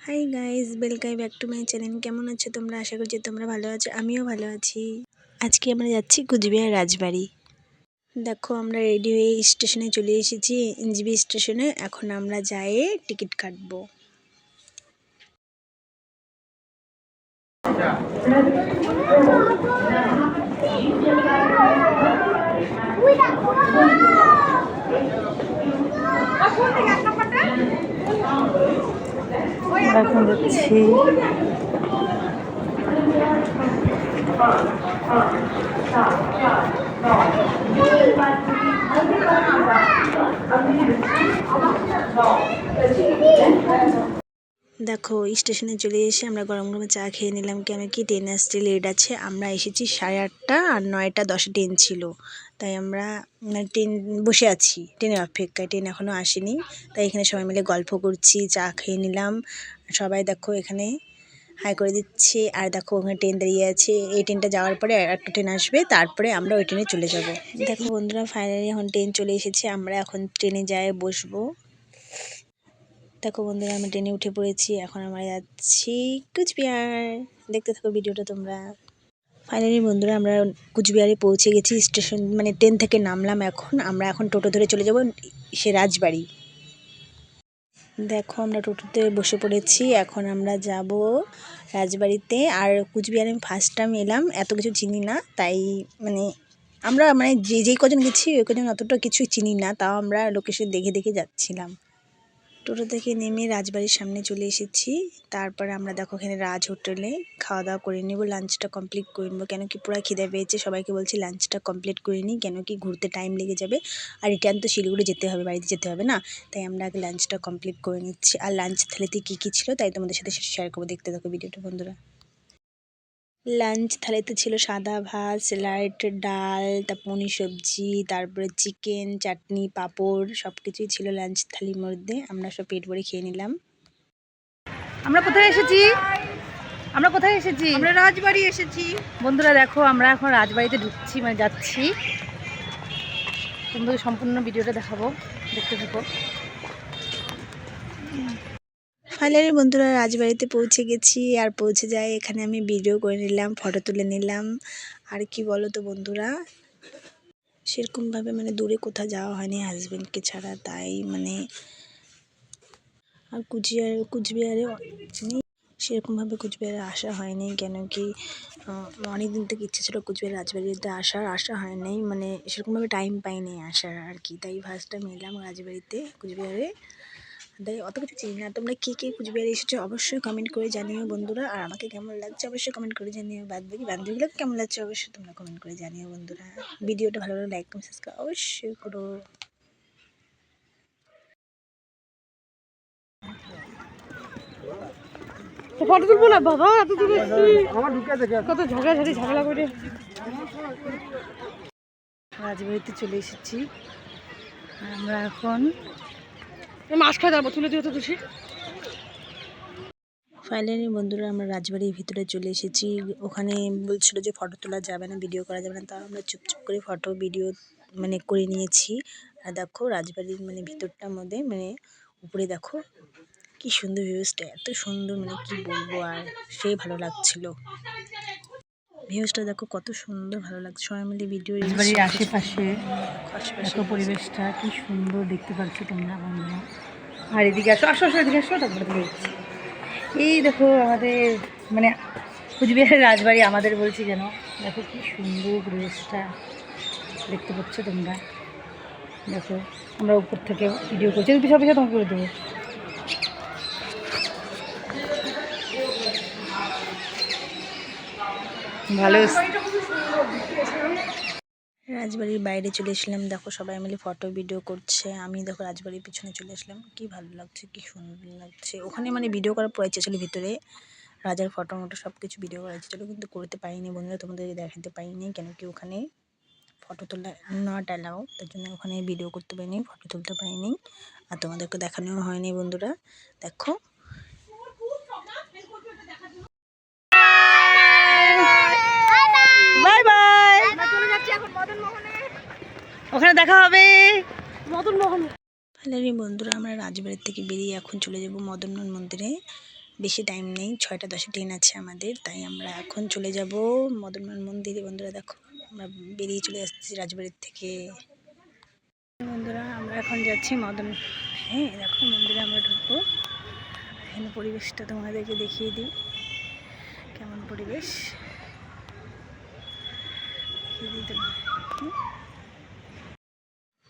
Hi guys, welcome back to my channel. কেমন আছো তোমরা? আশা করছি তোমরা ভালো আছো, আমিও ভালো আছি। আজকে আমরা যাচ্ছি কুচবিহার রাজবাড়ি। দেখো আমরা রেডি হয়ে স্টেশনে চলে এসেছি, এনজেপি স্টেশনে। এখন আমরা যাই টিকিট কাটবো। এখন যাচ্ছি। দেখো স্টেশনে চলে এসে আমরা গরম গরম চা খেয়ে নিলাম। কেন কি ট্রেন আসতে লেট আছে। আমরা এসেছি 8:30 আর 9:10 ট্রেন ছিল, তাই আমরা ট্রেন বসে আছি ট্রেনের অপেক্ষায়। ট্রেন এখনও আসেনি, তাই এখানে সবাই মিলে গল্প করছি, চা খেয়ে নিলাম। সবাই দেখো এখানে হাই করে দিচ্ছে। আর দেখো ওখানে ট্রেন দাঁড়িয়ে আছে। এই ট্রেনটা যাওয়ার পরে একটা ট্রেন আসবে, তারপরে আমরা ওই ট্রেনে চলে যাব। দেখো বন্ধুরা, ফাইনালি এখন ট্রেন চলে এসেছে। আমরা এখন ট্রেনে যাই বসবো। দেখো বন্ধুরা, আমি ট্রেনে উঠে পড়েছি। এখন আমরা যাচ্ছি কুচবিহার। দেখতে থাকো ভিডিওটা তোমরা। ফাইনালি বন্ধুরা, আমরা কুচবিহারে পৌঁছে গেছি। স্টেশন ট্রেন থেকে নামলাম। এখন টোটো ধরে চলে যাব সে রাজবাড়ি। দেখো আমরা টোটোতে বসে পড়েছি। এখন আমরা যাব রাজবাড়িতে। আর কুচবিহারে আমি ফার্স্ট টাইম এলাম, এত কিছু চিনি না, তাই আমরা যেই কজন গেছি ওই কজন অতটা কিছু চিনি না, তাও আমরা লোকেশন দেখে দেখে যাচ্ছিলাম। টোটো থেকে নেমে রাজবাড়ির সামনে চলে এসেছি। তারপরে আমরা দেখো এখানে রাজ হোটেলে খাওয়া দাওয়া করে নেবো, লাঞ্চটা কমপ্লিট করে নেবো। কেন কি পুরো খিদে পেয়েছে, সবাইকে বলছি লাঞ্চটা কমপ্লিট করে নিই, কেন কি ঘুরতে টাইম লেগে যাবে। আর রিটার্ন তো শিলিগুড়ি যেতে হবে, বাড়িতে যেতে হবে না, তাই আমরা আগে লাঞ্চটা কমপ্লিট করে নিচ্ছি। আর লাঞ্চ থালিতে কী কী ছিল তাই তোমাদের সাথে শেয়ার করবো। দেখতে থাকো ভিডিওটা বন্ধুরা। লাঞ্চ থালিতে ছিল সাদা ভাত, স্যালাড, ডাল, তারপর পনির সবজি, তারপরে চিকেন, চাটনি, পাঁপড়, সব কিছুই ছিল লাঞ্চ থালির মধ্যে। আমরা সব পেট ভরে খেয়ে নিলাম। আমরা কোথায় এসেছি? আমরা রাজবাড়ি এসেছি বন্ধুরা। দেখো আমরা এখন রাজবাড়িতে ঢুকছি, যাচ্ছি। তোমাদের সম্পূর্ণ ভিডিওটা দেখাবো, দেখতে থাকো। ফাইনালি বন্ধুরা রাজবাড়িতে পৌঁছে গেছি। আর পৌঁছে যাই এখানে আমি ভিডিও করে নিলাম, ফটো তুলে নিলাম। আর কি বলো তো বন্ধুরা, সেরকমভাবে দূরে কোথাও যাওয়া হয়নি হাজব্যান্ডকে ছাড়া, তাই আর কুচবিহারে সেরকমভাবে কুচবিহারে আসা হয়নি। কেন কি অনেক দিন থেকে ইচ্ছে ছিল কুচবিহার রাজবাড়িতে আসা হয়নি, সেরকমভাবে টাইম পাইনি আসার আর কি। তাই ফার্স্ট টাইম এলাম রাজবাড়িতে কুচবিহারে, তাই অত কিছু চিনি না। তোমরা কে কে কুচবিহারে এসেছো অবশ্যই কমেন্ট করে জানিও বন্ধুরা। আর আমাকে কেমন লাগছে অবশ্যই কমেন্ট করে জানিও। বান্ধবীগুলোকে কেমন লাগছে অবশ্যই তোমরা কমেন্ট করে জানিও বন্ধুরা। ভিডিওটা ভালো লাগলে লাইক কমেন্ট সাবস্ক্রাইব অবশ্যই করো। ফটো তুলবো না বাবা, কত ঝগড়া করে। রাজবাড়িতে চলে এসেছি। আমরা এখন মাছ খাই যাবো, তুলে দিও তো তুষি। ফাইনালি বন্ধুরা আমরা রাজবাড়ির ভিতরে চলে এসেছি। ওখানে বলছিল যে ফটো তোলা যাবে না, ভিডিও করা যাবে না, তাও আমরা চুপচুপ করে ফটো ভিডিও করে নিয়েছি। আর দেখো রাজবাড়ির ভিতরটার মধ্যে উপরে দেখো কি সুন্দর ভিউজটা, এত সুন্দর কি বলবো। আর সেই ভালো লাগছিল ভিউজটা, দেখো কত সুন্দর ভালো লাগছে। সবাই মিলে ভিডিও রাজবাড়ির আশেপাশে দেখো পরিবেশটা কি সুন্দর দেখতে পাচ্ছ তোমরা বন্ধুরা। আর এদিকে আসো আসো আসো, এদিকে আসো, তারপরে দেখছি। এই দেখো আমাদের কুচবিহারের রাজবাড়ি আমাদের বলছি যেন। দেখো কি সুন্দর পরিবেশটা দেখতে পাচ্ছ তোমরা। দেখো আমরা উপর থেকে ভিডিও করছি, পিছনে পিছনে তোমাকে করে দেবো। ভালো রাজবাড়ির বাইরে চলে এসলাম। দেখো সবাই মিলে ফটো ভিডিও করছে। আমি দেখো রাজবাড়ির পিছনে চলে আসলাম। কি ভালো লাগছে, কি সুন্দর লাগছে। ওখানে ভিডিও করার পর ইচ্ছে ছিল ভিতরে রাজার ফটো মটো সব কিছু ভিডিও করা ইচ্ছে ছিল, কিন্তু করতে পারিনি বন্ধুরা, তোমাদের দেখাতে পারিনি। কেন কি ওখানে ফটো তোলা নট অ্যালাউ, তার জন্য ওখানে ভিডিও করতে পারিনি, ফটো তুলতে পারিনি। আর তোমাদেরকে দেখানোও হয়নি বন্ধুরা। দেখো বাই বাই, ওখানে দেখা হবে মদনমোহন। ফাইনালি বন্ধুরা আমরা রাজবাড়ির থেকে বেরিয়ে এখন চলে যাব মদনমোহন মন্দিরে। বেশি টাইম নেই, 6টা 10 ট্রেন আছে আমাদের, তাই আমরা এখন চলে যাব মদনমোহন মন্দিরে। বন্ধুরা দেখো আমরা বেরিয়ে চলে আসছি রাজবাড়ির থেকে। বন্ধুরা আমরা এখন যাচ্ছি হ্যাঁ দেখো মন্দিরে আমরা ঢুকবো। এখানে পরিবেশটা তোমাদেরকে দেখিয়ে দিই, কেমন পরিবেশ দেখিয়ে দিই তোমাদের।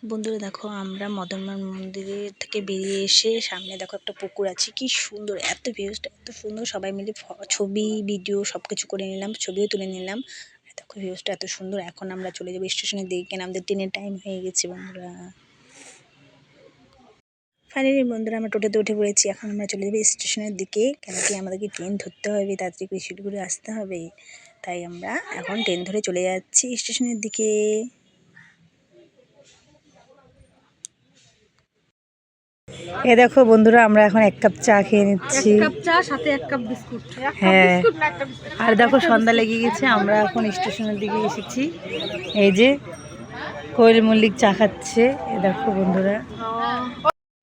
বন্ধুরা দেখো আমরা মদনমোহন মন্দিরের থেকে বেরিয়ে এসে সামনে দেখো একটা পুকুর আছে, কি সুন্দর, এত ভিউজটা এত সুন্দর, সবাই মিলে ছবি ভিডিও সব কিছু করে নিলাম, ছবিও তুলে নিলাম। দেখো ভিউজটা এত সুন্দর। এখন আমরা চলে যাবো স্টেশনের দিকে, কেন আমাদের ট্রেনের টাইম হয়ে গেছে বন্ধুরা। ফাইনালি বন্ধুরা আমরা টোটোতে উঠে পড়েছি, এখন আমরা চলে যাবো স্টেশনের দিকে, কেন কি আমাদেরকে ট্রেন ধরতে হবে, তাড়াতাড়ি করে শিলিগুড়ি আসতে হবে, তাই আমরা এখন ট্রেন ধরে চলে যাচ্ছি স্টেশনের দিকে। এ দেখো বন্ধুরা আমরা এখন 1 কাপ চা খেয়ে নিচ্ছি, 1 কাপ চা সাথে 1 কাপ বিস্কুট। হ্যাঁ আর দেখো সন্ধ্যা লেগে গেছে, আমরা এখন স্টেশনের দিকে এসেছি। এই যে কোয়েল মল্লিক চা খাচ্ছে, এ দেখো বন্ধুরা।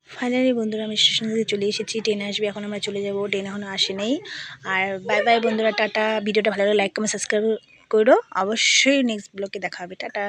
ফাইনালি বন্ধুরা আমি স্টেশন থেকে চলে এসেছি, ট্রেন আসবে, এখন আমরা চলে যাব, ট্রেন এখনও আসেনি। আর বাই বাই বন্ধুরা, টাটা। ভিডিওটা ভালো লাগলে লাইক কমেন্ট সাবস্ক্রাইব করো, অবশ্যই নেক্সট ব্লগে দেখা হবে, টাটা।